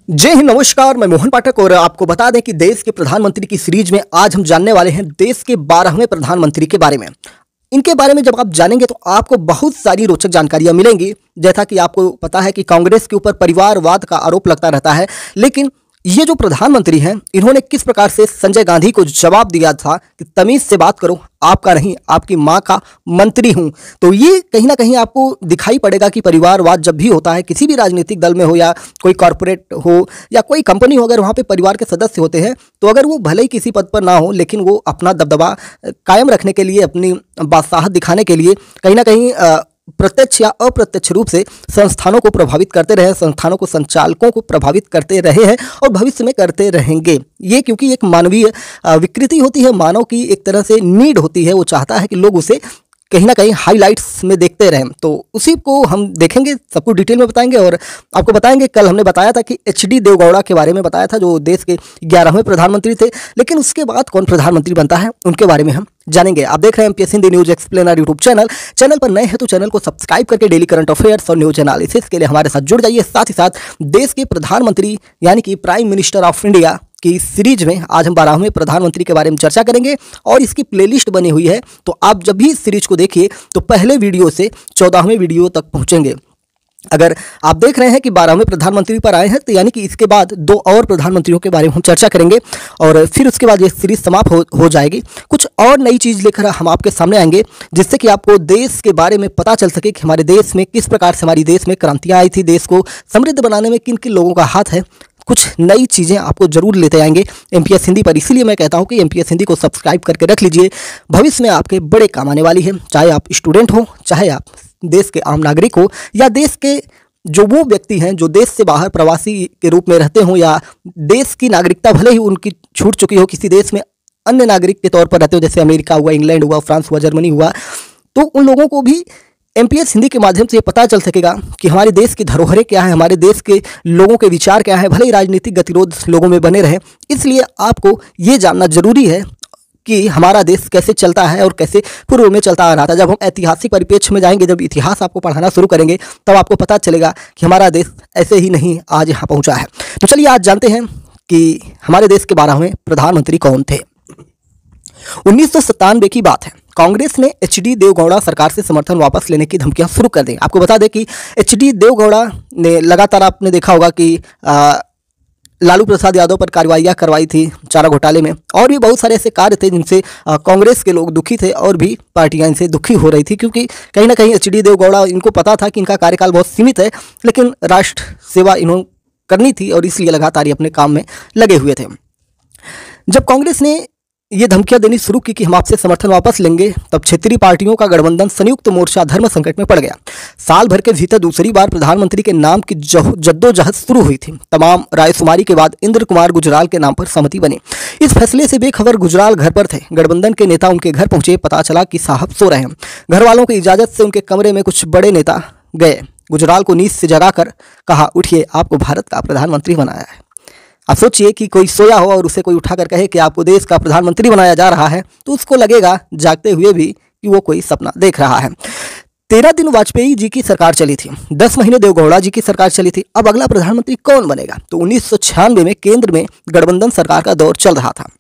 जय हिंद, नमस्कार। मैं मोहन पाठक और आपको बता दें कि देश के प्रधानमंत्री की सीरीज में आज हम जानने वाले हैं देश के 12वें प्रधानमंत्री के बारे में। इनके बारे में जब आप जानेंगे तो आपको बहुत सारी रोचक जानकारियां मिलेंगी। जैसा कि आपको पता है कि कांग्रेस के ऊपर परिवारवाद का आरोप लगता रहता है, लेकिन ये जो प्रधानमंत्री हैं इन्होंने किस प्रकार से संजय गांधी को जवाब दिया था कि तमीज से बात करो, आपका नहीं आपकी मां का मंत्री हूं। तो ये कहीं ना कहीं आपको दिखाई पड़ेगा कि परिवारवाद जब भी होता है किसी भी राजनीतिक दल में हो या कोई कॉरपोरेट हो या कोई कंपनी हो, अगर वहाँ पे परिवार के सदस्य होते हैं तो अगर वो भले ही किसी पद पर ना हो लेकिन वो अपना दबदबा कायम रखने के लिए, अपनी बादशाहत दिखाने के लिए कहीं ना कहीं प्रत्यक्ष या अप्रत्यक्ष रूप से संस्थानों को प्रभावित करते रहे, संस्थानों को, संचालकों को प्रभावित करते रहे हैं और भविष्य में करते रहेंगे। ये क्योंकि एक मानवीय विकृति होती है, मानव की एक तरह से नीड होती है। वो चाहता है कि लोग उसे कहीं ना कहीं हाइलाइट्स में देखते रहें। तो उसी को हम देखेंगे, सबको डिटेल में बताएंगे और आपको बताएंगे। कल हमने बताया था कि एचडी देवगौड़ा के बारे में बताया था, जो देश के 11वें प्रधानमंत्री थे, लेकिन उसके बाद कौन प्रधानमंत्री बनता है उनके बारे में हम जानेंगे। आप देख रहे हैं MPS Hindi news explainer YouTube channel पर नए हैं तो चैनल को सब्सक्राइब करके डेली करंट अफेयर्स और न्यूज एनालिसिस के लिए हमारे साथ जुड़ जाइए। साथ ही साथ देश के प्रधानमंत्री यानी कि प्राइम मिनिस्टर ऑफ इंडिया की सीरीज में आज हम 12वें प्रधानमंत्री के बारे में चर्चा करेंगे और इसकी प्लेलिस्ट बनी हुई है। तो आप जब भी इस सीरीज को देखिए तो पहले वीडियो से 14वें वीडियो तक पहुंचेंगे। अगर आप देख रहे हैं कि 12वें प्रधानमंत्री पर आए हैं तो यानी कि इसके बाद 2 और प्रधानमंत्रियों के बारे में हम चर्चा करेंगे और फिर उसके बाद ये सीरीज समाप्त हो जाएगी। कुछ और नई चीज़ लेकर हम आपके सामने आएंगे जिससे कि आपको देश के बारे में पता चल सके कि हमारे देश में किस प्रकार से हमारी देश में क्रांतियाँ आई थी, देश को समृद्ध बनाने में किन किन लोगों का हाथ है। कुछ नई चीज़ें आपको जरूर लेते आएंगे एमपीएस हिंदी पर। इसीलिए मैं कहता हूं कि एमपीएस हिंदी को सब्सक्राइब करके रख लीजिए, भविष्य में आपके बड़े काम आने वाली है। चाहे आप स्टूडेंट हो, चाहे आप देश के आम नागरिक हो या देश के जो वो व्यक्ति हैं जो देश से बाहर प्रवासी के रूप में रहते हों या देश की नागरिकता भले ही उनकी छूट चुकी हो, किसी देश में अन्य नागरिक के तौर पर रहते हो, जैसे अमेरिका हुआ, इंग्लैंड हुआ, फ्रांस हुआ, जर्मनी हुआ, तो उन लोगों को भी एमपीएस हिंदी के माध्यम से ये पता चल सकेगा कि हमारे देश की धरोहरें क्या है, हमारे देश के लोगों के विचार क्या है। भले ही राजनीतिक गतिरोध लोगों में बने रहे, इसलिए आपको ये जानना जरूरी है कि हमारा देश कैसे चलता है और कैसे पूर्व में चलता आ रहा था। जब हम ऐतिहासिक परिप्रेक्ष्य में जाएंगे, जब इतिहास आपको पढ़ाना शुरू करेंगे, तब आपको पता चलेगा कि हमारा देश ऐसे ही नहीं आज यहाँ पहुँचा है। तो चलिए आज जानते हैं कि हमारे देश के 12वें प्रधानमंत्री कौन थे। 1997 की बात है, कांग्रेस ने एचडी देवगौड़ा सरकार से समर्थन वापस लेने की धमकियां शुरू कर दी। आपको बता दें कि एचडी देवगौड़ा ने लगातार, आपने देखा होगा कि लालू प्रसाद यादव पर कार्रवाइयां करवाई थी चारा घोटाले में, और भी बहुत सारे ऐसे कार्य थे जिनसे कांग्रेस के लोग दुखी थे और भी पार्टियां इनसे दुखी हो रही थी, क्योंकि कहीं ना कहीं एचडी देवगौड़ा, इनको पता था कि इनका कार्यकाल बहुत सीमित है, लेकिन राष्ट्र सेवा इन्होंने करनी थी और इसलिए लगातार ये अपने काम में लगे हुए थे। जब कांग्रेस ने ये धमकियां देनी शुरू की कि हम आपसे समर्थन वापस लेंगे, तब क्षेत्रीय पार्टियों का गठबंधन संयुक्त मोर्चा धर्म संकट में पड़ गया। साल भर के भीतर दूसरी बार प्रधानमंत्री के नाम की जद्दोजहद शुरू हुई थी। तमाम रायशुमारी के बाद इंद्र कुमार गुजराल के नाम पर सहमति बनी। इस फैसले से बेखबर गुजराल घर पर थे। गठबंधन के नेता उनके घर पहुंचे, पता चला कि साहब सो रहे हैं। घर वालों की इजाजत से उनके कमरे में कुछ बड़े नेता गए। गुजराल को नींद से जगाकर कहा, उठिए, आपको भारत का प्रधानमंत्री बनाया है। आप सोचिए कि कोई सोया हो और उसे कोई उठाकर कहे कि आपको देश का प्रधानमंत्री बनाया जा रहा है, तो उसको लगेगा जागते हुए भी कि वो कोई सपना देख रहा है। 13 दिन वाजपेयी जी की सरकार चली थी, 10 महीने देवगौड़ा जी की सरकार चली थी। अब अगला प्रधानमंत्री कौन बनेगा? तो 1996 में केंद्र में गठबंधन सरकार का दौर चल रहा था।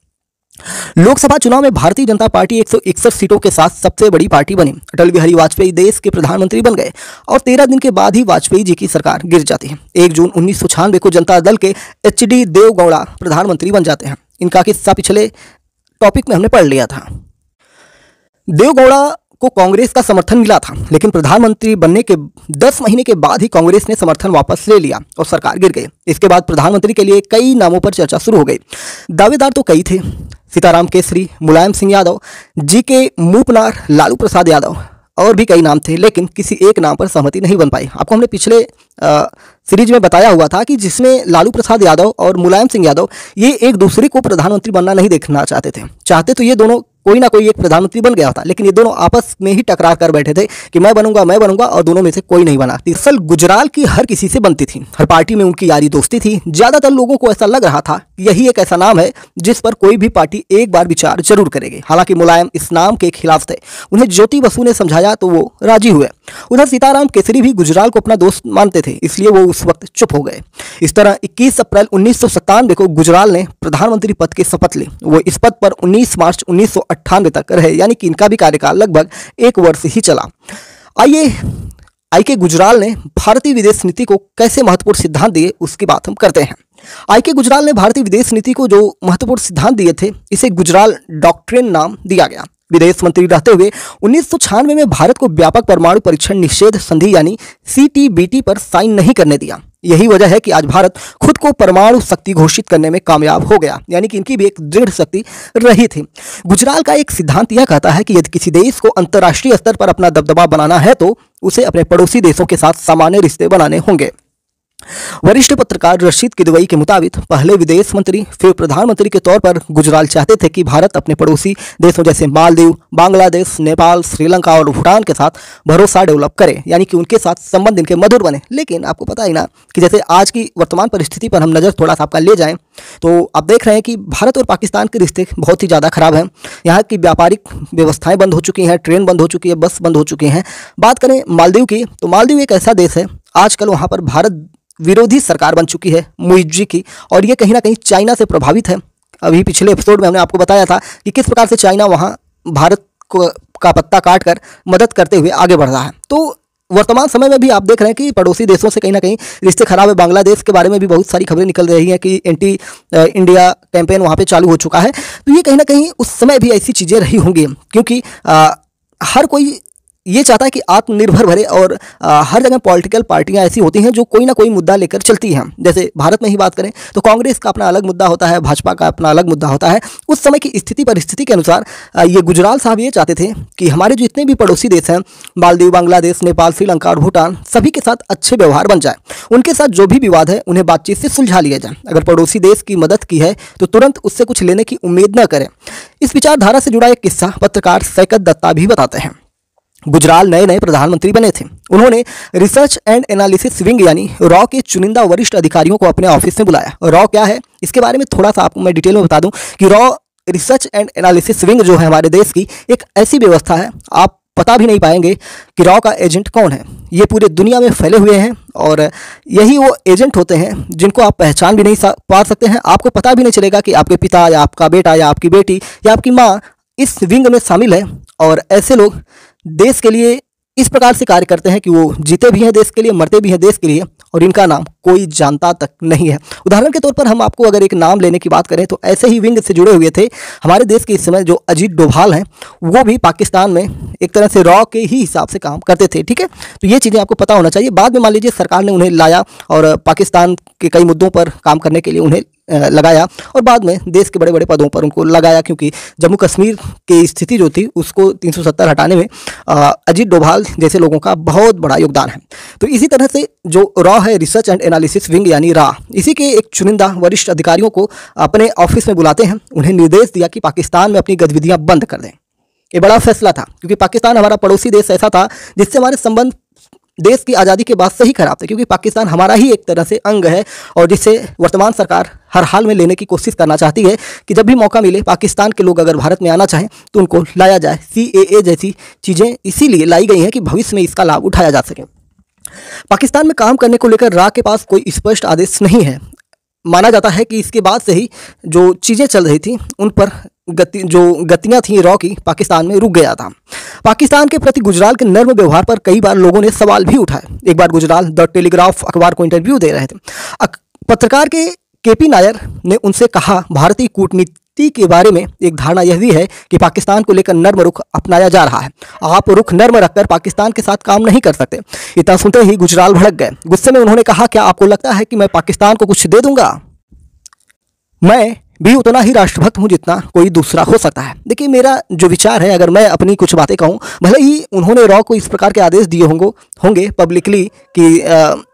लोकसभा चुनाव में भारतीय जनता पार्टी 161 सीटों के साथ सबसे बड़ी पार्टी बनी। अटल बिहारी वाजपेयी देश के प्रधानमंत्री बन गए और 13 दिन के बाद ही वाजपेयी जी की सरकार गिर जाती है। 1 जून 1996 को जनता दल के एचडी देवगौड़ा प्रधानमंत्री बन जाते हैं। इनका किस्सा पिछले टॉपिक में हमने पढ़ लिया था। देवगौड़ा को कांग्रेस का समर्थन मिला था, लेकिन प्रधानमंत्री बनने के 10 महीने के बाद ही कांग्रेस ने समर्थन वापस ले लिया और सरकार गिर गई। इसके बाद प्रधानमंत्री के लिए कई नामों पर चर्चा शुरू हो गई। दावेदार तो कई थे, सीताराम केसरी, मुलायम सिंह यादव, जीके मूपनार, लालू प्रसाद यादव और भी कई नाम थे, लेकिन किसी एक नाम पर सहमति नहीं बन पाई। आपको हमने पिछले सीरीज में बताया हुआ था कि जिसमें लालू प्रसाद यादव और मुलायम सिंह यादव ये एक दूसरे को प्रधानमंत्री बनना नहीं देखना चाहते थे। चाहते तो ये दोनों कोई ना कोई एक प्रधानमंत्री बन गया होता, लेकिन ये दोनों आपस में ही टकरा कर बैठे थे कि मैं बनूंगा, और दोनों में से कोई नहीं बना। दरअसल गुजराल की हर किसी से बनती थी, हर पार्टी में उनकी यारी दोस्ती थी। ज्यादातर लोगों को ऐसा लग रहा था कि यही एक ऐसा नाम है जिस पर कोई भी पार्टी एक बार विचार जरूर करेगी। हालांकि मुलायम इस नाम के खिलाफ थे, उन्हें ज्योति बसु ने समझाया तो वो राजी हुए। उधर सीताराम केसरी भी गुजराल को अपना दोस्त मानते थे, इसलिए वो उस वक्त चुप हो गए। इस तरह 21 अप्रैल 1997 को गुजराल ने प्रधानमंत्री पद की शपथ ली। वो इस पद पर 19 मार्च 1998 तक रहे, यानी कि इनका भी कार्यकाल लगभग 1 वर्ष ही चला। आइए आई के गुजराल ने भारतीय विदेश नीति को कैसे महत्वपूर्ण सिद्धांत दिए उसकी बात हम करते हैं। आई के गुजराल ने भारतीय विदेश नीति को जो महत्वपूर्ण सिद्धांत दिए थे, इसे गुजराल डॉक्ट्रिन नाम दिया गया। विदेश मंत्री रहते हुए 1996 में भारत को व्यापक परमाणु परीक्षण निषेध संधि यानी CTBT पर साइन नहीं करने दिया। यही वजह है कि आज भारत खुद को परमाणु शक्ति घोषित करने में कामयाब हो गया, यानी कि इनकी भी एक दृढ़ शक्ति रही थी। गुजराल का एक सिद्धांत यह कहता है कि यदि किसी देश को अंतर्राष्ट्रीय स्तर पर अपना दबदबा बनाना है तो उसे अपने पड़ोसी देशों के साथ सामान्य रिश्ते बनाने होंगे। वरिष्ठ पत्रकार रशीद किदवई के मुताबिक पहले विदेश मंत्री फिर प्रधानमंत्री के तौर पर गुजराल चाहते थे कि भारत अपने पड़ोसी देशों जैसे मालदीव, बांग्लादेश, नेपाल, श्रीलंका और भूटान के साथ भरोसा डेवलप करे, यानी कि उनके साथ संबंध इनके मधुर बने। लेकिन आपको पता ही ना कि जैसे आज की वर्तमान परिस्थिति पर हम नज़र थोड़ा सा आपका ले जाएं तो आप देख रहे हैं कि भारत और पाकिस्तान के रिश्ते बहुत ही ज़्यादा खराब हैं। यहाँ की व्यापारिक व्यवस्थाएं बंद हो चुकी हैं, ट्रेन बंद हो चुकी है, बस बंद हो चुकी हैं। बात करें मालदीव की तो मालदीव एक ऐसा देश है, आजकल वहाँ पर भारत विरोधी सरकार बन चुकी है मुइज़्ज़ी की, और ये कहीं ना कहीं चाइना से प्रभावित है। अभी पिछले एपिसोड में हमने आपको बताया था कि किस प्रकार से चाइना वहाँ भारत का पत्ता काट कर मदद करते हुए आगे बढ़ रहा है। तो वर्तमान समय में भी आप देख रहे हैं कि पड़ोसी देशों से कहीं ना कहीं रिश्ते खराब है। बांग्लादेश के बारे में भी बहुत सारी खबरें निकल रही हैं कि एंटी इंडिया कैंपेन वहाँ पे चालू हो चुका है। तो ये कहीं ना कहीं उस समय भी ऐसी चीज़ें रही होंगी, क्योंकि हर कोई ये चाहता है कि आत्मनिर्भर भरे, और हर जगह पॉलिटिकल पार्टियां ऐसी होती हैं जो कोई ना कोई मुद्दा लेकर चलती हैं। जैसे भारत में ही बात करें तो कांग्रेस का अपना अलग मुद्दा होता है, भाजपा का अपना अलग मुद्दा होता है। उस समय की स्थिति परिस्थिति के अनुसार ये गुजराल साहब ये चाहते थे कि हमारे जो जितने भी पड़ोसी देश हैं, मालदीव, बांग्लादेश, नेपाल, श्रीलंका और भूटान, सभी के साथ अच्छे व्यवहार बन जाए। उनके साथ जो भी विवाद है उन्हें बातचीत से सुलझा लिया जाए। अगर पड़ोसी देश की मदद की है तो तुरंत उससे कुछ लेने की उम्मीद न करें। इस विचारधारा से जुड़ा एक किस्सा पत्रकार सैकत दत्ता भी बताते हैं। गुजराल नए नए प्रधानमंत्री बने थे। उन्होंने रिसर्च एंड एनालिसिस विंग यानी रॉ के चुनिंदा वरिष्ठ अधिकारियों को अपने ऑफिस में बुलाया। रॉ क्या है, इसके बारे में थोड़ा सा आपको मैं डिटेल में बता दूं कि raw research and analysis wing जो है हमारे देश की एक ऐसी व्यवस्था है, आप पता भी नहीं पाएंगे कि रॉ का एजेंट कौन है। ये पूरे दुनिया में फैले हुए हैं और यही वो एजेंट होते हैं जिनको आप पहचान भी नहीं पा सकते हैं। आपको पता भी नहीं चलेगा कि आपके पिता या आपका बेटा या आपकी बेटी या आपकी माँ इस विंग में शामिल है। और ऐसे लोग देश के लिए इस प्रकार से कार्य करते हैं कि वो जीते भी हैं देश के लिए, मरते भी हैं देश के लिए, और इनका नाम कोई जानता तक नहीं है। उदाहरण के तौर पर हम आपको अगर एक नाम लेने की बात करें तो ऐसे ही विंग से जुड़े हुए थे हमारे देश के इस समय जो अजीत डोभाल हैं, वो भी पाकिस्तान में एक तरह से रॉ के ही हिसाब से काम करते थे। ठीक है, तो ये चीज़ें आपको पता होना चाहिए। बाद में मान लीजिए सरकार ने उन्हें लाया और पाकिस्तान के कई मुद्दों पर काम करने के लिए उन्हें लगाया, और बाद में देश के बड़े बड़े पदों पर उनको लगाया, क्योंकि जम्मू कश्मीर की स्थिति जो थी उसको 370 हटाने में अजीत डोभाल जैसे लोगों का बहुत बड़ा योगदान है। तो इसी तरह से जो रॉ है, रिसर्च एंड एनालिसिस विंग यानी रा, इसी के एक चुनिंदा वरिष्ठ अधिकारियों को अपने ऑफिस में बुलाते हैं। उन्हें निर्देश दिया कि पाकिस्तान में अपनी गतिविधियां बंद कर दें। ये बड़ा फैसला था, क्योंकि पाकिस्तान हमारा पड़ोसी देश ऐसा था जिससे हमारे संबंध देश की आज़ादी के बाद से ही खराब थे, क्योंकि पाकिस्तान हमारा ही एक तरह से अंग है, और जिससे वर्तमान सरकार हर हाल में लेने की कोशिश करना चाहती है कि जब भी मौका मिले पाकिस्तान के लोग अगर भारत में आना चाहें तो उनको लाया जाए। CAA जैसी चीज़ें इसीलिए लाई गई हैं कि भविष्य में इसका लाभ उठाया जा सके। पाकिस्तान में काम करने को लेकर रा के पास कोई स्पष्ट आदेश नहीं है। माना जाता है कि इसके बाद से ही जो चीज़ें चल रही थी उन पर गतियां थी रॉ की, पाकिस्तान में रुक गया था। पाकिस्तान के प्रति गुजराल के नर्म व्यवहार पर कई बार लोगों ने सवाल भी उठाए। एक बार गुजराल द टेलीग्राफ अखबार को इंटरव्यू दे रहे थे। पत्रकार के KP नायर ने उनसे कहा, भारतीय कूटनीति के बारे में एक धारणा यह भी है कि पाकिस्तान को लेकर नर्म रुख अपनाया जा रहा है। आप रुख नर्म रखकर पाकिस्तान के साथ काम नहीं कर सकते। इतना सुनते ही गुजराल भड़क गए। गुस्से में उन्होंने कहा, क्या आपको लगता है कि मैं पाकिस्तान को कुछ दे दूंगा? मैं भी उतना ही राष्ट्रभक्त हूं जितना कोई दूसरा हो सकता है। देखिए, मेरा जो विचार है, अगर मैं अपनी कुछ बातें कहूं, भले ही उन्होंने रॉ को इस प्रकार के आदेश दिए होंगे पब्लिकली कि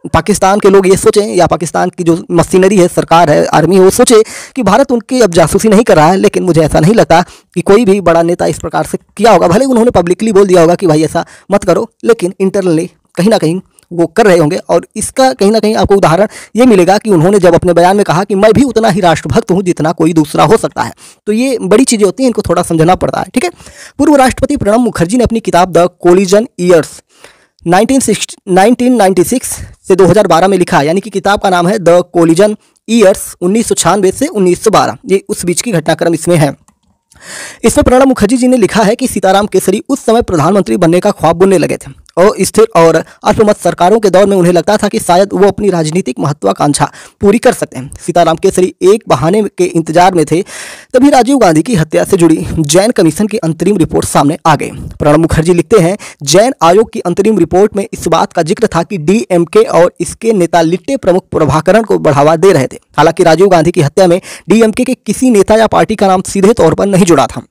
पाकिस्तान के लोग ये सोचें, या पाकिस्तान की जो मशीनरी है, सरकार है, आर्मी है, वो सोचे कि भारत उनकी अब जासूसी नहीं कर रहा है। लेकिन मुझे ऐसा नहीं लगता कि कोई भी बड़ा नेता इस प्रकार से किया होगा। भले उन्होंने पब्लिकली बोल दिया होगा कि भाई ऐसा मत करो, लेकिन इंटरनली कहीं ना कहीं वो कर रहे होंगे। और इसका कहीं ना कहीं आपको उदाहरण ये मिलेगा कि उन्होंने जब अपने बयान में कहा कि मैं भी उतना ही राष्ट्रभक्त हूं जितना कोई दूसरा हो सकता है। तो ये बड़ी चीज़ें होती हैं, इनको थोड़ा समझना पड़ता है। ठीक है। पूर्व राष्ट्रपति प्रणब मुखर्जी ने अपनी किताब द कोलिजन ईयर्स 1996 से 2012 में लिखा, यानी कि किताब का नाम है द कोलिजन ईयर्स 1996 से 1912। ये उस बीच की घटनाक्रम इसमें है। इसमें प्रणब मुखर्जी जी ने लिखा है कि सीताराम केसरी उस समय प्रधानमंत्री बनने का ख्वाब बुनने लगे थे और स्थिर और अल्पमत सरकारों के दौर में उन्हें लगता था कि शायद वो अपनी राजनीतिक महत्वाकांक्षा पूरी कर सकते हैं। सीताराम केसरी एक बहाने के इंतजार में थे, तभी राजीव गांधी की हत्या से जुड़ी जैन कमीशन की अंतरिम रिपोर्ट सामने आ गई। प्रणब मुखर्जी लिखते हैं, जैन आयोग की अंतरिम रिपोर्ट में इस बात का जिक्र था कि डीएमके और इसके नेता लिट्टे प्रमुख प्रभाकरण को बढ़ावा दे रहे थे। हालांकि राजीव गांधी की हत्या में डीएमके के किसी नेता या पार्टी का नाम सीधे तौर पर नहीं जुड़ा था।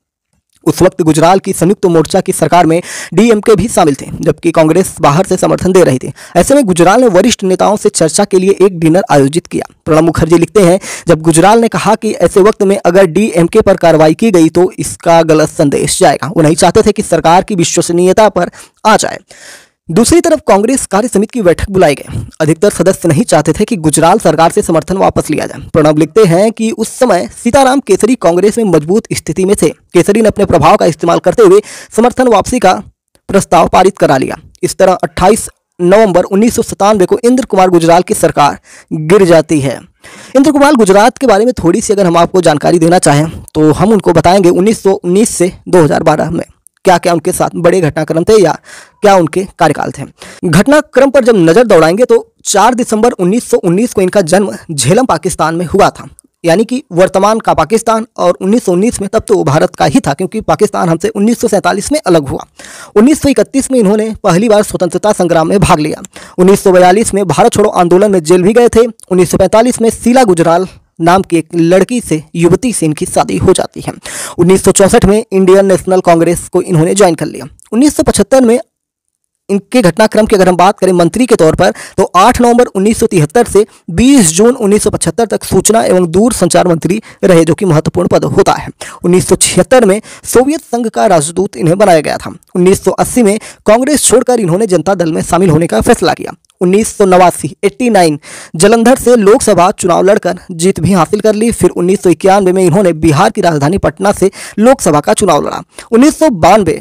उस वक्त गुजराल की संयुक्त मोर्चा की सरकार में डीएमके भी शामिल थे, जबकि कांग्रेस बाहर से समर्थन दे रही थी। ऐसे में गुजराल ने वरिष्ठ नेताओं से चर्चा के लिए एक डिनर आयोजित किया। प्रणब मुखर्जी लिखते हैं, जब गुजराल ने कहा कि ऐसे वक्त में अगर डीएमके पर कार्रवाई की गई तो इसका गलत संदेश जाएगा। वो नहीं चाहते थे कि सरकार की विश्वसनीयता पर आ जाए। दूसरी तरफ कांग्रेस कार्य समिति की बैठक बुलाई गई। अधिकतर सदस्य नहीं चाहते थे कि गुजराल सरकार से समर्थन वापस लिया जाए। प्रणब लिखते हैं कि उस समय सीताराम केसरी कांग्रेस में मजबूत स्थिति में थे। केसरी ने अपने प्रभाव का इस्तेमाल करते हुए समर्थन वापसी का प्रस्ताव पारित करा लिया। इस तरह 28 नवंबर 1997 को इंद्र कुमार गुजराल की सरकार गिर जाती है। इंद्र कुमार गुजरात के बारे में थोड़ी सी अगर हम आपको जानकारी देना चाहें तो हम उनको बताएंगे 1919 से 2012 में क्या क्या उनके साथ बड़े घटनाक्रम थे या क्या उनके कार्यकाल थे। घटनाक्रम पर जब नजर दौड़ाएंगे तो 4 दिसंबर 1919 को इनका जन्म झेलम पाकिस्तान में हुआ था, यानी कि वर्तमान का पाकिस्तान। और 1919 में तब तो वो भारत का ही था, क्योंकि पाकिस्तान हमसे 1947 में अलग हुआ। 1931 में इन्होंने पहली बार स्वतंत्रता संग्राम में भाग लिया। 1942 में भारत छोड़ो आंदोलन में जेल भी गए थे। 1945 में शीला गुजराल नाम की एक लड़की से, युवती से इनकी शादी हो जाती है। 1964 में इंडियन नेशनल कांग्रेस को इन्होंने ज्वाइन कर लिया। 1975 में इनके घटनाक्रम की अगर हम बात करें मंत्री के तौर पर तो 8 नवंबर 1973 से 20 जून 1975 तक सूचना एवं दूर संचार मंत्री रहे, जो कि महत्वपूर्ण पद होता है। 1976 में सोवियत संघ का राजदूत इन्हें बनाया गया था। 1980 में कांग्रेस छोड़कर इन्होंने जनता दल में शामिल होने का फैसला किया। 1989 जलंधर से लोकसभा चुनाव लड़कर जीत भी हासिल कर ली। फिर 1991 में इन्होंने बिहार की राजधानी पटना से लोकसभा का चुनाव लड़ा। 1992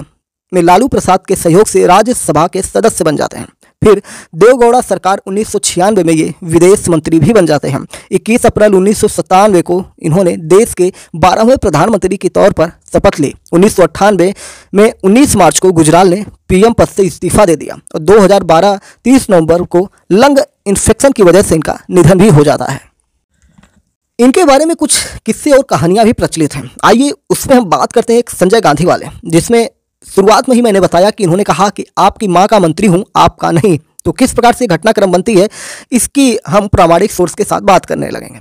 में लालू प्रसाद के सहयोग से राज्यसभा के सदस्य बन जाते हैं। फिर देवगौड़ा सरकार 1996 में ये विदेश मंत्री भी बन जाते हैं। 21 अप्रैल 1997 को इन्होंने देश के 12वें प्रधानमंत्री के तौर पर शपथ ली। 1998 में 19 मार्च को गुजराल ने पीएम पद से इस्तीफा दे दिया और 2012 30 नवंबर को लंग इन्फेक्शन की वजह से इनका निधन भी हो जाता है। इनके बारे में कुछ किस्से और कहानियां भी प्रचलित हैं। आइए उसमें हम बात करते हैं एक संजय गांधी वाले, जिसमें शुरुआत में ही मैंने बताया कि इन्होंने कहा कि आपकी मां का मंत्री हूं, आपका नहीं। तो किस प्रकार से घटनाक्रम बनती है, इसकी हम प्रामाणिक सोर्स के साथ बात करने लगेंगे।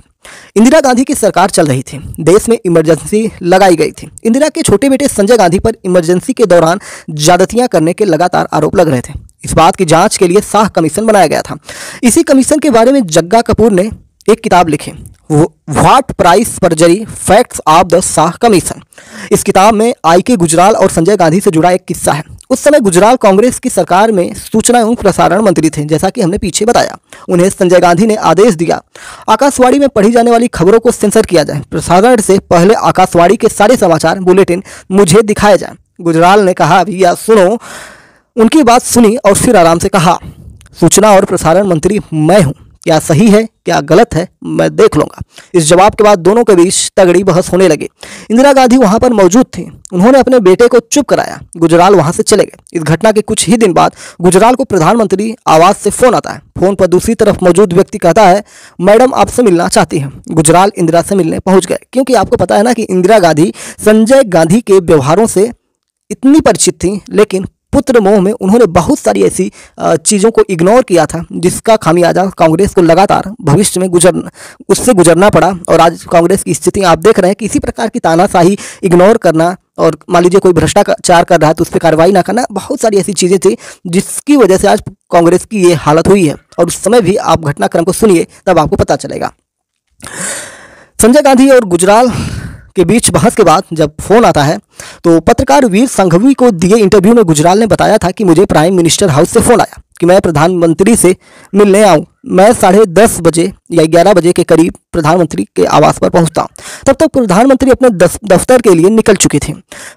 इंदिरा गांधी की सरकार चल रही थी, देश में इमरजेंसी लगाई गई थी। इंदिरा के छोटे बेटे संजय गांधी पर इमरजेंसी के दौरान ज्यादतियां करने के लगातार आरोप लग रहे थे। इस बात की जांच के लिए शाह कमीशन बनाया गया था। इसी कमीशन के बारे में जग्गा कपूर ने एक किताब लिखी, what price perjury facts of the Shah commission. इस किताब में आई.के. गुजराल और संजय गांधी से जुड़ा एक किस्सा है। उस समय गुजराल कांग्रेस की सरकार में सूचना एवं प्रसारण मंत्री थे, जैसा कि हमने पीछे बताया। उन्हें संजय गांधी ने आदेश दिया आकाशवाणी में पढ़ी जाने वाली खबरों को सेंसर किया जाए, प्रसारण से पहले आकाशवाणी के सारे समाचार बुलेटिन मुझे दिखाए जाए। गुजराल ने कहा, भैया सुनो। उनकी बात सुनी और फिर आराम से कहा, सूचना और प्रसारण मंत्री मैं हूं, क्या सही है क्या गलत है मैं देख लूंगा। इस जवाब के बाद दोनों के बीच तगड़ी बहस होने लगी। इंदिरा गांधी वहां पर मौजूद थी, उन्होंने अपने बेटे को चुप कराया। गुजराल वहां से चले गए। इस घटना के कुछ ही दिन बाद गुजराल को प्रधानमंत्री आवास से फोन आता है। फोन पर दूसरी तरफ मौजूद व्यक्ति कहता है, मैडम आपसे मिलना चाहती हैं। गुजराल इंदिरा से मिलने पहुंच गए, क्योंकि आपको पता है ना कि इंदिरा गांधी संजय गांधी के व्यवहारों से इतनी परिचित थी, लेकिन पुत्र मोह में उन्होंने बहुत सारी ऐसी चीज़ों को इग्नोर किया था, जिसका खामियाजा कांग्रेस को लगातार भविष्य में उससे गुजरना पड़ा। और आज कांग्रेस की स्थिति आप देख रहे हैं कि इसी प्रकार की तानाशाही, इग्नोर करना, और मान लीजिए कोई भ्रष्टाचार कर रहा है तो उस पर कार्रवाई ना करना, बहुत सारी ऐसी चीज़ें थी जिसकी वजह से आज कांग्रेस की ये हालत हुई है। और उस समय भी आप घटनाक्रम को सुनिए, तब आपको पता चलेगा। संजय गांधी और गुजराल के बीच बहस के बाद जब फोन आता है तो पत्रकार वीर संघवी को दिए इंटरव्यू में गुजराल ने बताया था कि मुझे प्राइम मिनिस्टर हाउस से फोन आया कि मैं प्रधानमंत्री से मिलने आऊं। मैं 10:30 बजे या 11 बजे के करीब प्रधानमंत्री के आवास पर पहुंचता। तब तक प्रधानमंत्री अपने दफ्तर के लिए निकल चुके थे।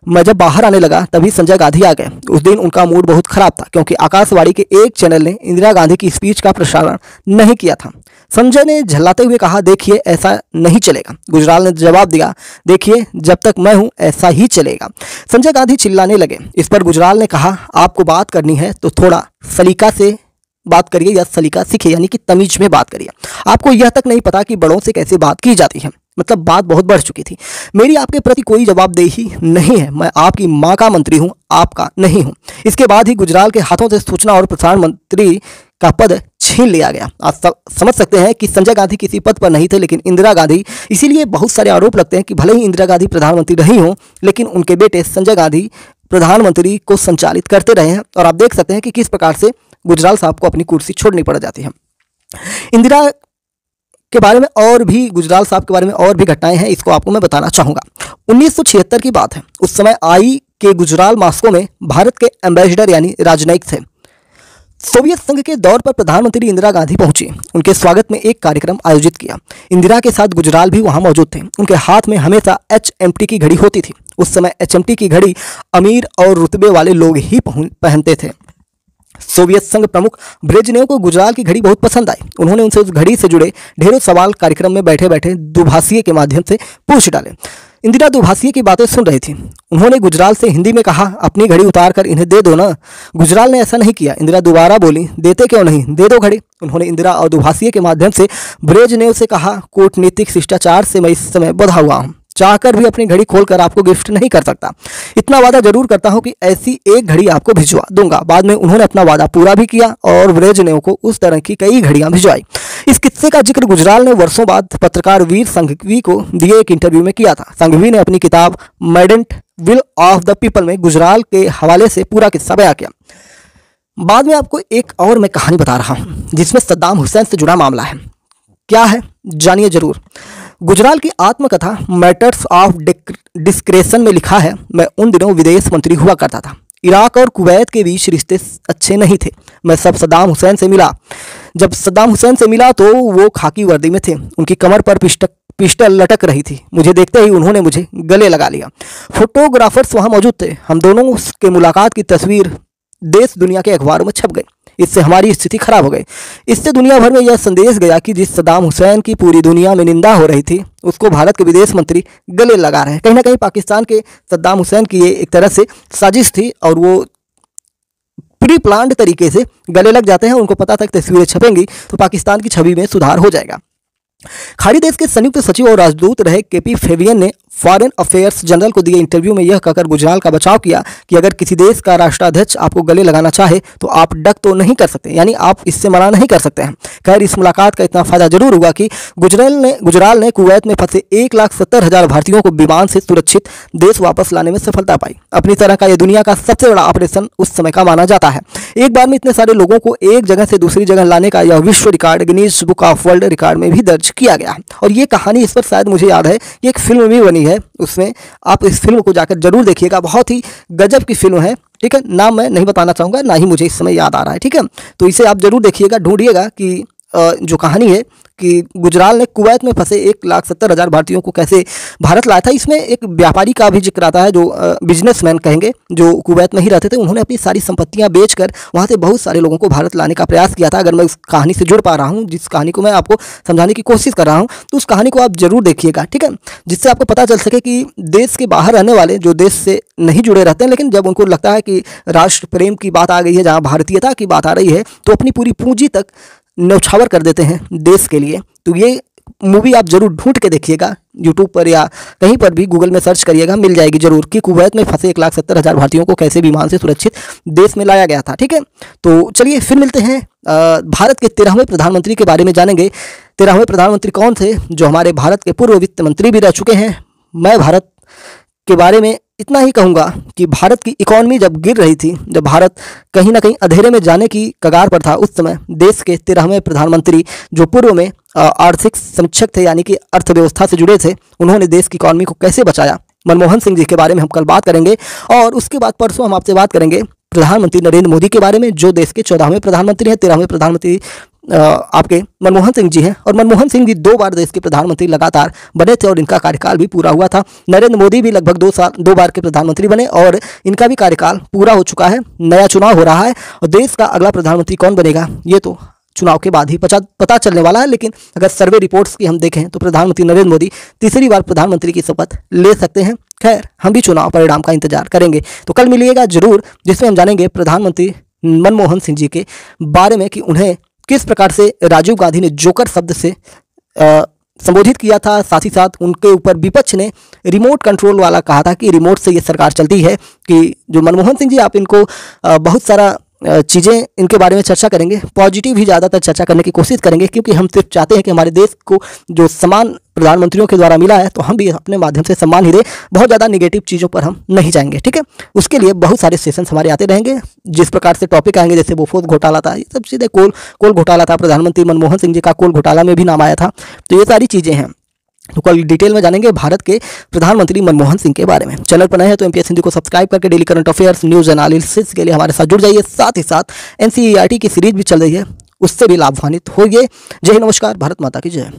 मैं जब बाहर आने लगा तभी संजय गांधी आ गए। उस दिन उनका मूड बहुत खराब था क्योंकि आकाशवाणी के एक चैनल ने इंदिरा गांधी की स्पीच का प्रसारण नहीं किया था। संजय ने झल्लाते हुए कहा, देखिए ऐसा नहीं चलेगा। गुजराल ने जवाब दिया, देखिए जब तक मैं हूं ऐसा ही चलेगा। संजय गांधी चिल्लाने लगे। इस पर गुजराल ने कहा, आपको बात करनी है तो थोड़ा सलीका से बात करिए या सलीका सीखिए, यानी कि तमीज में बात करिए। आपको यह तक नहीं पता कि बड़ों से कैसे बात की जाती है। मतलब बात बहुत बढ़ चुकी थी। मेरी आपके प्रति कोई जवाबदेही नहीं है। मैं आपकी मां का मंत्री हूं, आपका नहीं हूं। इसके बाद ही गुजराल के हाथों से सूचना और प्रसारण मंत्री का पद छीन लिया गया। आप समझ सकते हैं कि संजय गांधी किसी पद पर नहीं थे, लेकिन इंदिरा गांधी, इसीलिए बहुत सारे आरोप लगते हैं कि भले ही इंदिरा गांधी प्रधानमंत्री रही हों, लेकिन उनके बेटे संजय गांधी प्रधानमंत्री को संचालित करते रहे हैं। और आप देख सकते हैं कि किस प्रकार से गुजराल साहब को अपनी कुर्सी छोड़नी पड़ जाती है। इंदिरा के बारे में और भी, गुजराल साहब के बारे में और भी घटनाएं हैं, इसको आपको मैं बताना चाहूँगा। 1976 की बात है। उस समय आई के गुजराल मॉस्को में भारत के एम्बेसडर यानी राजनयिक थे। सोवियत संघ के दौर पर प्रधानमंत्री इंदिरा गांधी पहुंची। उनके स्वागत में एक कार्यक्रम आयोजित किया। इंदिरा के साथ गुजराल भी वहां मौजूद थे। उनके हाथ में हमेशा HMT की घड़ी होती थी। उस समय HMT की घड़ी अमीर और रुतबे वाले लोग ही पहनते थे। सोवियत संघ प्रमुख ब्रेजनेव को गुजराल की घड़ी बहुत पसंद आई। उन्होंने उनसे उस घड़ी से जुड़े ढेरों सवाल कार्यक्रम में बैठे बैठे दुभाषिए के माध्यम से पूछ डाले। इंदिरा दुभाषिए की बातें सुन रही थी। उन्होंने गुजराल से हिंदी में कहा, अपनी घड़ी उतार कर इन्हें दे दो ना। गुजराल ने ऐसा नहीं किया। इंदिरा दोबारा बोली, देते क्यों नहीं, दे दो घड़ी। उन्होंने इंदिरा और दुभाषिए के माध्यम से ब्रेजनेव से कहा, कूटनीतिक शिष्टाचार से मैं इस समय बंधा हुआ हूँ, चाहकर भी अपनी घड़ी खोलकर आपको गिफ्ट नहीं कर सकता। इतना वादा जरूर करता हूं कि ऐसी एक घड़ी आपको भिजवा दूंगा। बाद में उन्होंने अपना वादा पूरा भी किया और ब्रेजनेव को उस तरह की कई घड़ियां भिजवाई। इस किस्से का जिक्र गुजराल ने वर्षों बाद पत्रकार वीर संघवी को दिए एक इंटरव्यू में किया था। संघवी ने अपनी किताब मैडेंट विल ऑफ द पीपल में गुजराल के हवाले से पूरा किस्सा बयां किया। बाद में आपको एक और मैं कहानी बता रहा हूँ जिसमें सद्दाम हुसैन से जुड़ा मामला है। क्या है जानिए जरूर। गुजराल की आत्मकथा मैटर्स ऑफ डिस्क्रेशन में लिखा है, मैं उन दिनों विदेश मंत्री हुआ करता था। इराक और कुवैत के बीच रिश्ते अच्छे नहीं थे। मैं सद्दाम हुसैन से मिला। जब सद्दाम हुसैन से मिला तो वो खाकी वर्दी में थे। उनकी कमर पर पिस्टल लटक रही थी। मुझे देखते ही उन्होंने मुझे गले लगा लिया। फोटोग्राफर्स वहां मौजूद थे। हम दोनों के मुलाकात की तस्वीर देश दुनिया के अखबारों में छप गई। इससे हमारी स्थिति खराब हो गई। इससे दुनिया भर में यह संदेश गया कि जिस सद्दाम हुसैन की पूरी दुनिया में निंदा हो रही थी, उसको भारत के विदेश मंत्री गले लगा रहे हैं। कहीं ना कहीं पाकिस्तान के सद्दाम हुसैन की ये एक तरह से साजिश थी और वो प्री प्लान्ड तरीके से गले लग जाते हैं। उनको पता था कि तस्वीरें छपेंगी तो पाकिस्तान की छवि में सुधार हो जाएगा। खाड़ी देश के संयुक्त सचिव और राजदूत रहे केपी फेबियन ने फॉरेन अफेयर्स जनरल को दिए इंटरव्यू में यह कहकर गुजराल का बचाव किया कि अगर किसी देश का राष्ट्राध्यक्ष आपको गले लगाना चाहे तो आप डक तो नहीं कर सकते, यानी आप इससे मना नहीं कर सकते हैं। खैर, इस मुलाकात का इतना फायदा जरूर हुआ कि गुजराल ने कुवैत में फंसे 1,70,000 भारतीयों को विमान से सुरक्षित देश वापस लाने में सफलता पाई। अपनी तरह का यह दुनिया का सबसे बड़ा ऑपरेशन उस समय का माना जाता है। एक बार में इतने सारे लोगों को एक जगह से दूसरी जगह लाने का यह विश्व record Guinness book of world record में भी दर्ज किया गया। और ये कहानी, इस पर शायद मुझे याद है कि एक फिल्म भी बनी है। उसमें आप इस फिल्म को जाकर जरूर देखिएगा। बहुत ही गजब की फिल्म है। ठीक है, नाम मैं नहीं बताना चाहूँगा, ना ही मुझे इस समय याद आ रहा है। ठीक है, तो इसे आप जरूर देखिएगा, ढूंढिएगा कि जो कहानी है कि गुजराल ने कुवैत में फंसे 1,70,000 भारतीयों को कैसे भारत लाया था। इसमें एक व्यापारी का भी जिक्र आता है, जो बिजनेसमैन कहेंगे, जो कुवैत में ही रहते थे। उन्होंने अपनी सारी संपत्तियां बेचकर वहां से बहुत सारे लोगों को भारत लाने का प्रयास किया था। अगर मैं उस कहानी से जुड़ पा रहा हूं, जिस कहानी को मैं आपको समझाने की कोशिश कर रहा हूं, तो उस कहानी को आप जरूर देखिएगा। ठीक है, जिससे आपको पता चल सके कि देश के बाहर रहने वाले, जो देश से नहीं जुड़े रहते हैं, लेकिन जब उनको लगता है कि राष्ट्र प्रेम की बात आ गई है, जहाँ भारतीयता की बात आ रही है, तो अपनी पूरी पूंजी तक न्यौछावर कर देते हैं देश के लिए। तो ये मूवी आप जरूर ढूंढ के देखिएगा, यूट्यूब पर या कहीं पर भी गूगल में सर्च करिएगा, मिल जाएगी जरूर, कि कुवैत में फंसे 1,70,000 भारतीयों को कैसे विमान से सुरक्षित देश में लाया गया था। ठीक है, तो चलिए फिर मिलते हैं। भारत के 13वें प्रधानमंत्री के बारे में जानेंगे। 13वें प्रधानमंत्री कौन थे? जो हमारे भारत के पूर्व वित्त मंत्री भी रह चुके हैं। मैं भारत के बारे में इतना ही कहूँगा कि भारत की इकॉनमी जब गिर रही थी, जब भारत कहीं ना कहीं अंधेरे में जाने की कगार पर था, उस समय देश के 13वें प्रधानमंत्री जो पूर्व में आर्थिक समीक्षक थे, यानी कि अर्थव्यवस्था से जुड़े थे, उन्होंने देश की इकॉनमी को कैसे बचाया, मनमोहन सिंह जी के बारे में हम कल बात करेंगे। और उसके बाद परसों हम आपसे बात करेंगे प्रधानमंत्री नरेंद्र मोदी के बारे में, जो देश के 14वें प्रधानमंत्री हैं। 13वें प्रधानमंत्री आपके मनमोहन सिंह जी हैं, और मनमोहन सिंह जी 2 बार देश के प्रधानमंत्री लगातार बने थे और इनका कार्यकाल भी पूरा हुआ था। नरेंद्र मोदी भी लगभग 2 बार के प्रधानमंत्री बने और इनका भी कार्यकाल पूरा हो चुका है। नया चुनाव हो रहा है और देश का अगला प्रधानमंत्री कौन बनेगा ये तो चुनाव के बाद ही पता चलने वाला है। लेकिन अगर सर्वे रिपोर्ट्स की हम देखें तो प्रधानमंत्री नरेंद्र मोदी तीसरी बार प्रधानमंत्री की शपथ ले सकते हैं। खैर, हम भी चुनाव परिणाम का इंतजार करेंगे। तो कल मिलिएगा जरूर, जिसमें हम जानेंगे प्रधानमंत्री मनमोहन सिंह जी के बारे में कि उन्हें किस प्रकार से राजीव गांधी ने जोकर शब्द से संबोधित किया था। साथ ही साथ उनके ऊपर विपक्ष ने रिमोट कंट्रोल वाला कहा था कि रिमोट से ये सरकार चलती है। कि जो मनमोहन सिंह जी, आप इनको बहुत सारा चीज़ें इनके बारे में चर्चा करेंगे, पॉजिटिव ही ज़्यादातर चर्चा करने की कोशिश करेंगे, क्योंकि हम सिर्फ चाहते हैं कि हमारे देश को जो सम्मान प्रधानमंत्रियों के द्वारा मिला है तो हम भी अपने माध्यम से सम्मान ही दें। बहुत ज़्यादा निगेटिव चीज़ों पर हम नहीं जाएंगे। ठीक है, उसके लिए बहुत सारे सेशंस हमारे आते रहेंगे। जिस प्रकार से टॉपिक आएंगे, जैसे बोफोर्स घोटाला था, ये सब सीधे कोल घोटाला था, प्रधानमंत्री मनमोहन सिंह जी का कोल घोटाला में भी नाम आया था। तो ये सारी चीज़ें हैं, तो कल डिटेल में जानेंगे भारत के प्रधानमंत्री मनमोहन सिंह के बारे में। चैनल पर नए हैं तो MPS हिंदी को सब्सक्राइब करके daily current affairs, news analysis के लिए हमारे साथ जुड़ जाइए। साथ ही साथ NCERT की सीरीज भी चल रही है, उससे भी लाभान्वित होइए। जय हिंद, नमस्कार, भारत माता की जय।